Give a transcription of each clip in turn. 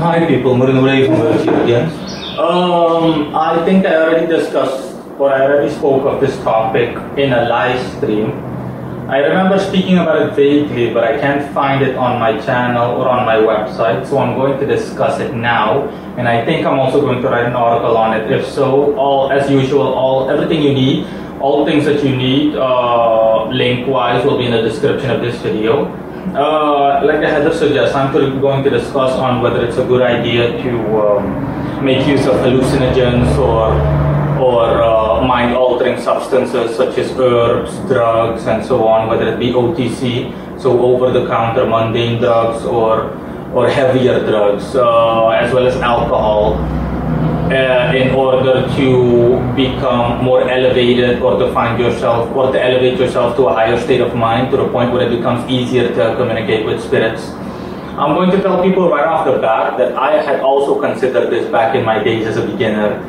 Hi people, Murunure from here again. I think I already discussed or I already spoke of this topic in a live stream. I remember speaking about it vaguely, but I can't find it on my channel or on my website, so I'm going to discuss it now. And I think I'm also going to write an article on it. If so, as usual, everything you need, all things that you need, link-wise, will be in the description of this video. Like the header suggests, I'm going to discuss on whether it's a good idea to make use of hallucinogens or mind-altering substances such as herbs, drugs, and so on, whether it be OTC, so over-the-counter mundane drugs, or heavier drugs, as well as alcohol, in order to become more elevated or to find yourself or to elevate yourself to a higher state of mind to the point where it becomes easier to communicate with spirits. I'm going to tell people right off the bat that I had also considered this back in my days as a beginner.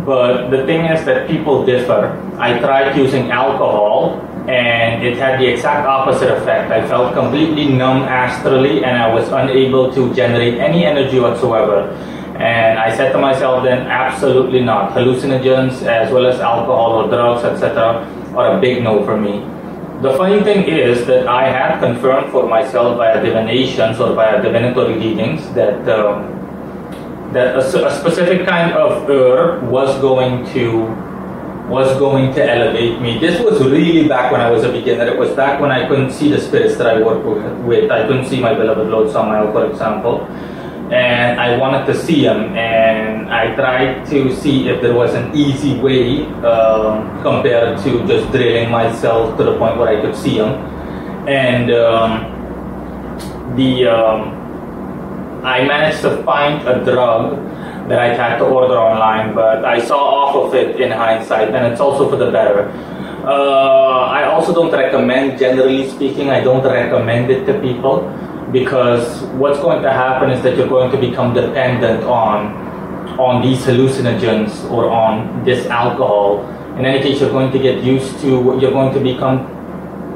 But the thing is that people differ. I tried using alcohol and it had the exact opposite effect. I felt completely numb astrally and I was unable to generate any energy whatsoever. And I said to myself then, absolutely not. Hallucinogens as well as alcohol or drugs, etc. are a big no for me. The funny thing is that I had confirmed for myself via divinations or via divinatory readings that a specific kind of herb was going to elevate me. This was really back when I was a beginner. It was back when I couldn't see the spirits that I work with. I couldn't see my beloved Lord Samael, for example. And I wanted to see him, and I tried to see if there was an easy way compared to just drilling myself to the point where I could see him. And I managed to find a drug that I had to order online, but I saw off of it in hindsight, and it's also for the better. I also don't recommend, generally speaking, I don't recommend it to people, because what's going to happen is that you're going to become dependent on these hallucinogens or on this alcohol. In any case, you're going to get used to, you're going to become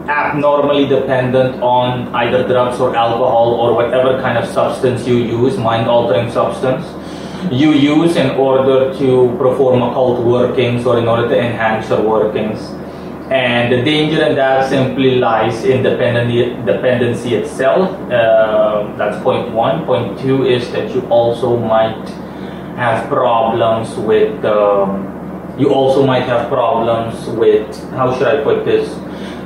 abnormally dependent on either drugs or alcohol or whatever kind of substance you use, mind-altering substance you use in order to perform occult workings or in order to enhance your workings. And the danger in that simply lies in dependency itself. That's point one. Point two is that you also might have problems with, how should I put this?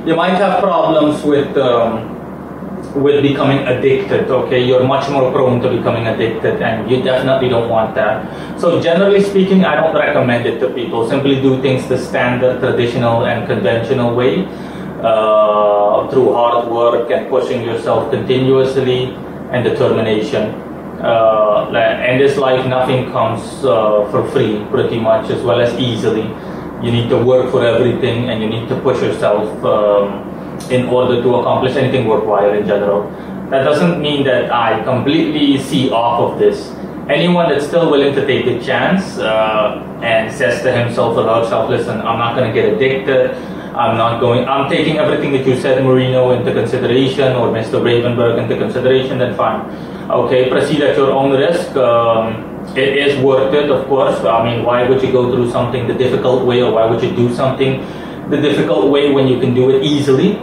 You might have problems with becoming addicted, okay? You're much more prone to becoming addicted, and you definitely don't want that. So generally speaking, I don't recommend it to people. Simply do things the standard, traditional, and conventional way, through hard work and pushing yourself continuously and determination. In this life, nothing comes for free, pretty much, as well as easily. You need to work for everything, and you need to push yourself in order to accomplish anything worthwhile in general. That doesn't mean that I completely see off of this. Anyone that's still willing to take the chance and says to himself or herself, listen, I'm not going to get addicted, I'm taking everything that you said, Marino, into consideration, or Mr. Ravenberg into consideration, then fine. Okay, proceed at your own risk. It is worth it, of course. I mean, why would you go through something the difficult way, or why would you do something the difficult way when you can do it easily?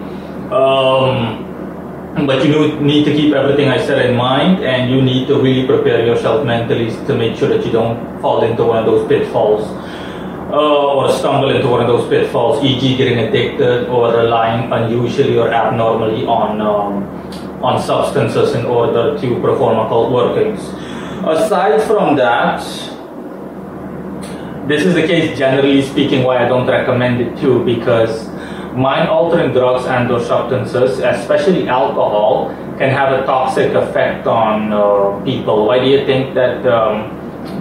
But you need to keep everything I said in mind, and you need to really prepare yourself mentally to make sure that you don't fall into one of those pitfalls, or stumble into one of those pitfalls, e.g. getting addicted or relying unusually or abnormally on substances in order to perform occult workings. Aside from that, this is the case generally speaking why I don't recommend it too, because mind-altering drugs and or substances, especially alcohol, can have a toxic effect on people. Why do you think that?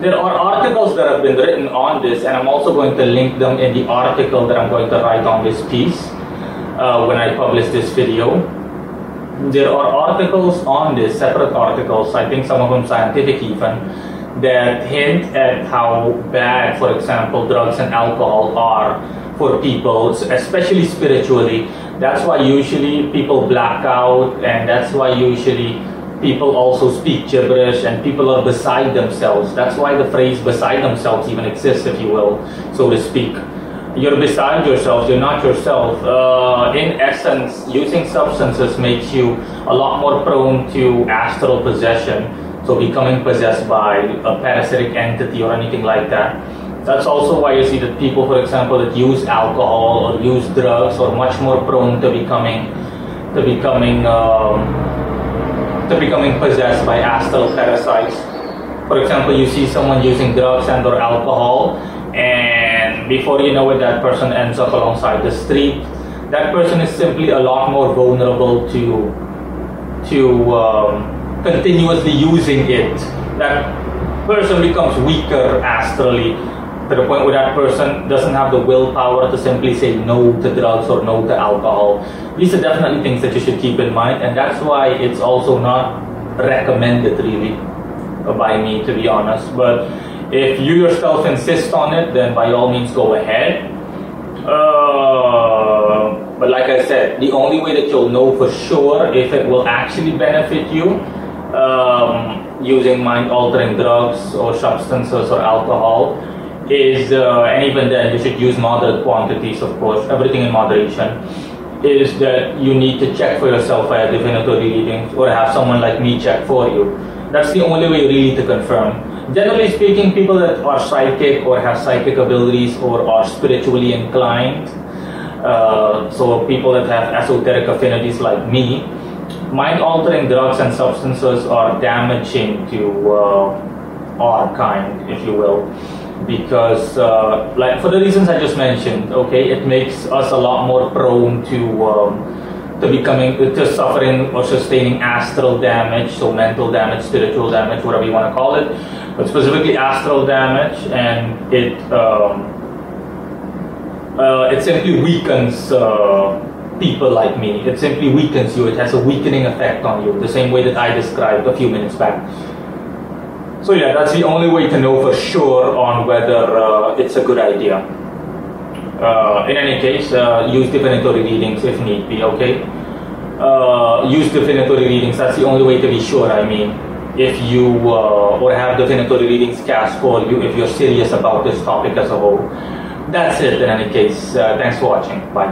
There are articles that have been written on this, and I'm also going to link them in the article that I'm going to write on this piece when I publish this video. There are articles on this, separate articles, I think some of them scientific even, that hint at how bad, for example, drugs and alcohol are for people, especially spiritually. That's why usually people black out, and that's why usually People also speak gibberish, and people are beside themselves. That's why the phrase beside themselves even exists, if you will, so to speak. You're beside yourself, you're not yourself. In essence, using substances makes you a lot more prone to astral possession, so becoming possessed by a parasitic entity or anything like that. That's also why you see that people, for example, that use alcohol or use drugs are much more prone to becoming possessed by astral parasites. For example, you see someone using drugs and or alcohol, and before you know it, that person ends up alongside the street. That person is simply a lot more vulnerable to continuously using it. That person becomes weaker astrally, to the point where that person doesn't have the willpower to simply say no to drugs or no to alcohol. These are definitely things that you should keep in mind, and that's why it's also not recommended really by me, to be honest. But if you yourself insist on it, then by all means go ahead. But like I said, the only way that you'll know for sure if it will actually benefit you using mind-altering drugs or substances or alcohol is, and even then you should use moderate quantities, of course, everything in moderation, is that you need to check for yourself via divinatory readings or have someone like me check for you. That's the only way really to confirm. Generally speaking, people that are psychic or have psychic abilities or are spiritually inclined, so people that have esoteric affinities like me, mind-altering drugs and substances are damaging to our kind, if you will, because like for the reasons I just mentioned, okay, it makes us a lot more prone to suffering or sustaining astral damage, so mental damage, spiritual damage, whatever you want to call it, but specifically astral damage, and it simply weakens people like me. It simply weakens you. It has a weakening effect on you, the same way that I described a few minutes back. So yeah, that's the only way to know for sure on whether it's a good idea. In any case, use divinatory readings if need be, okay? Use divinatory readings, that's the only way to be sure, I mean. If you, or have divinatory readings cast for you, if you're serious about this topic as a whole. That's it in any case. Thanks for watching. Bye.